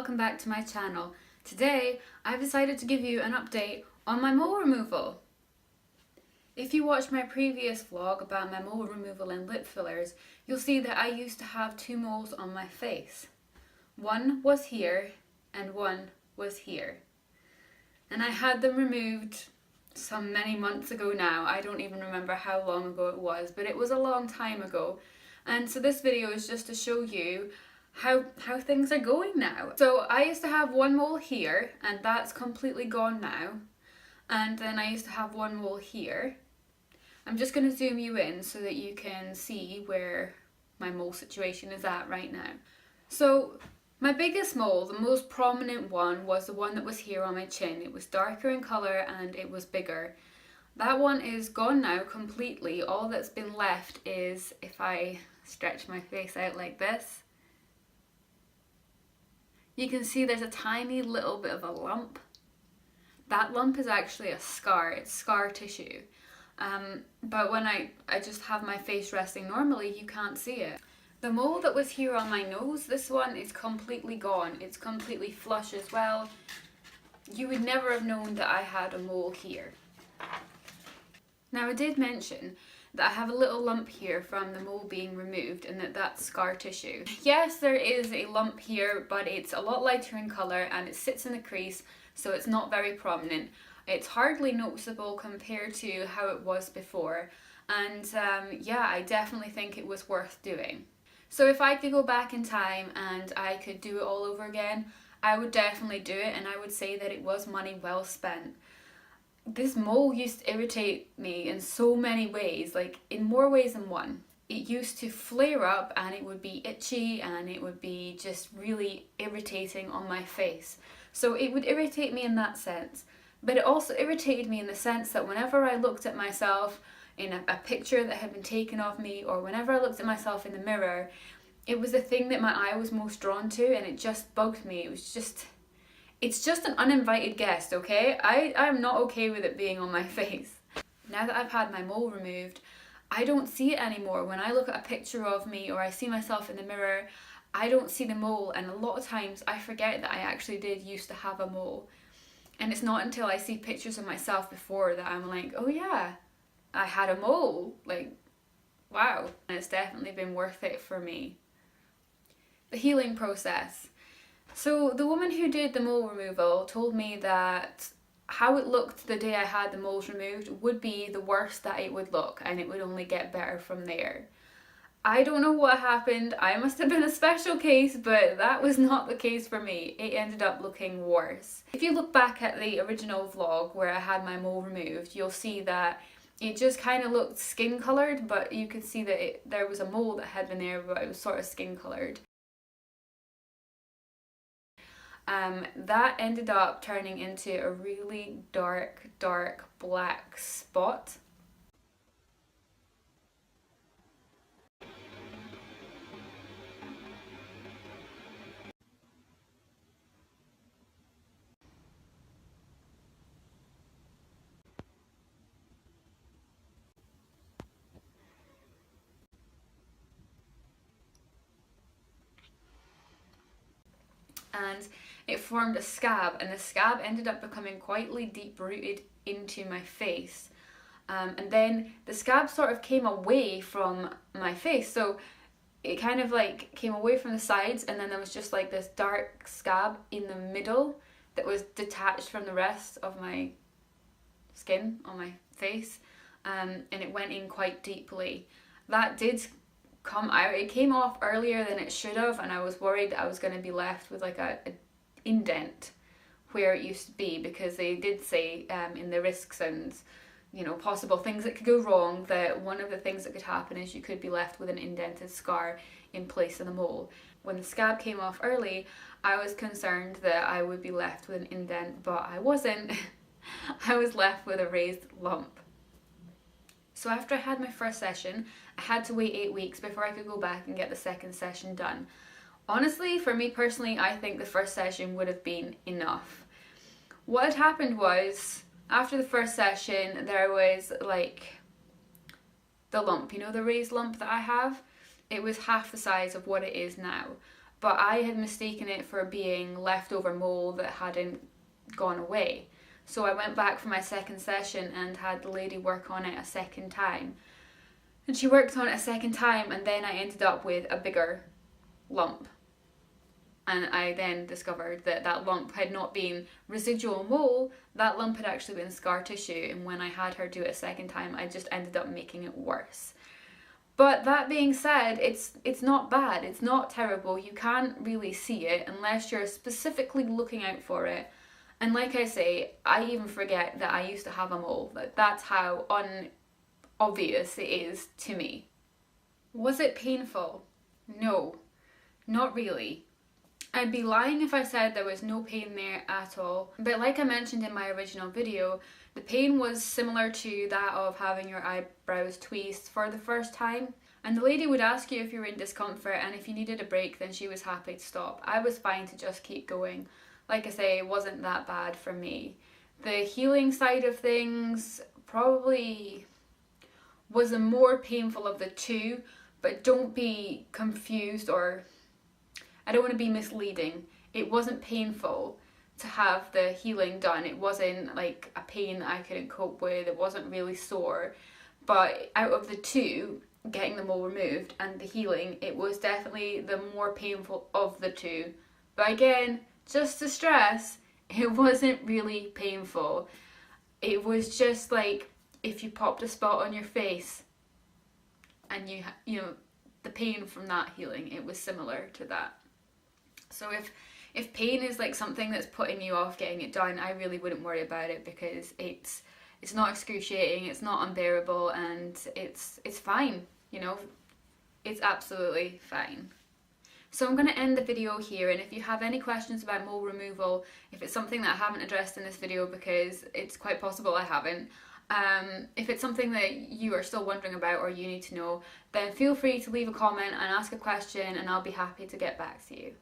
welcome back to my channel. Today I've decided to give you an update on my mole removal. If you watched my previous vlog about my mole removal and lip fillers, you'll see that I used to have two moles on my face. One was here and one was here. And I had them removed many months ago now. I don't even remember how long ago it was, but it was a long time ago. And so this video is just to show you how things are going now. So I used to have one mole here and that's completely gone now. And then I used to have one mole here. I'm just going to zoom you in so that you can see where my mole situation is at right now. So my biggest mole, the most prominent one, was the one that was here on my chin. It was darker in colour and it was bigger. That one is gone now completely. All that's been left is, if I stretch my face out like this, you can see there's a tiny little bit of a lump. That lump is actually a scar, it's scar tissue. But when I just have my face resting normally, you can't see it. The mole that was here on my nose, this one is completely gone. It's completely flush as well. You would never have known that I had a mole here. Now I did mention that I have a little lump here from the mole being removed and that's scar tissue. Yes, there is a lump here, but it's a lot lighter in colour and it sits in the crease, so it's not very prominent. It's hardly noticeable compared to how it was before, and yeah, I definitely think it was worth doing. So if I could go back in time and I could do it all over again, I would definitely do it, and I would say that it was money well spent. This mole used to irritate me in so many ways, like in more ways than one. It used to flare up and it would be itchy and it would be just really irritating on my face. So it would irritate me in that sense. But it also irritated me in the sense that whenever I looked at myself in a picture that had been taken of me, or whenever I looked at myself in the mirror, it was the thing that my eye was most drawn to, and it just bugged me. It's just an uninvited guest, okay? I'm not okay with it being on my face. Now that I've had my mole removed, I don't see it anymore. When I look at a picture of me or I see myself in the mirror, I don't see the mole, and a lot of times I forget that I actually did used to have a mole. And it's not until I see pictures of myself before that I'm like, oh yeah, I had a mole. Like, wow. And it's definitely been worth it for me. The healing process. So the woman who did the mole removal told me that how it looked the day I had the moles removed would be the worst that it would look, and it would only get better from there. I don't know what happened. I must have been a special case, but that was not the case for me. It ended up looking worse. If you look back at the original vlog where I had my mole removed, you'll see that it just kind of looked skin coloured, but you could see that there was a mole that had been there, but it was sort of skin coloured. That ended up turning into a really dark black spot. And it formed a scab, and the scab ended up becoming quite deep rooted into my face. And then the scab sort of came away from my face, so it kind of like came away from the sides, and then there was just like this dark scab in the middle that was detached from the rest of my skin on my face, and it went in quite deeply. That did come out. It came off earlier than it should have, and I was worried that I was going to be left with like a indent where it used to be, because they did say in the risks and possible things that could go wrong, that one of the things that could happen is you could be left with an indented scar in place of the mole. When the scab came off early, I was concerned that I would be left with an indent, but I wasn't. I was left with a raised lump. So after I had my first session, I had to wait 8 weeks before I could go back and get the second session done. Honestly, for me personally, I think the first session would have been enough. What had happened was, after the first session, there was like the lump, the raised lump that I have. It was half the size of what it is now. but I had mistaken it for being leftover mole that hadn't gone away. So I went back for my second session and had the lady work on it a second time. And she worked on it a second time, and then I ended up with a bigger lump. And I then discovered that that lump had not been residual mole, that lump had actually been scar tissue, and when I had her do it a second time, I just ended up making it worse. But that being said, it's not bad, it's not terrible. You can't really see it unless you're specifically looking out for it. And like I say, I even forget that I used to have a mole. That's how unobvious it is to me. Was it painful? No, not really. I'd be lying if I said there was no pain there at all. But like I mentioned in my original video, the pain was similar to that of having your eyebrows tweezed for the first time. And the lady would ask you if you were in discomfort, and if you needed a break, then she was happy to stop. I was fine to just keep going. Like I say, it wasn't that bad for me. The healing side of things probably was the more painful of the two, but don't be confused, or I don't want to be misleading. It wasn't painful to have the healing done. It wasn't like a pain that I couldn't cope with. It wasn't really sore. But out of the two, getting the mole removed and the healing, it was definitely the more painful of the two. But again, just to stress, it wasn't really painful. It was just like if you popped a spot on your face and you know, the pain from that healing, it was similar to that. So if pain is like something that's putting you off getting it done, I really wouldn't worry about it, because it's not excruciating, it's not unbearable, and it's fine, you know, it's absolutely fine. So I'm going to end the video here, and if you have any questions about mole removal, if it's something that I haven't addressed in this video, because it's quite possible I haven't, if it's something that you are still wondering about or you need to know, then feel free to leave a comment and ask a question, and I'll be happy to get back to you.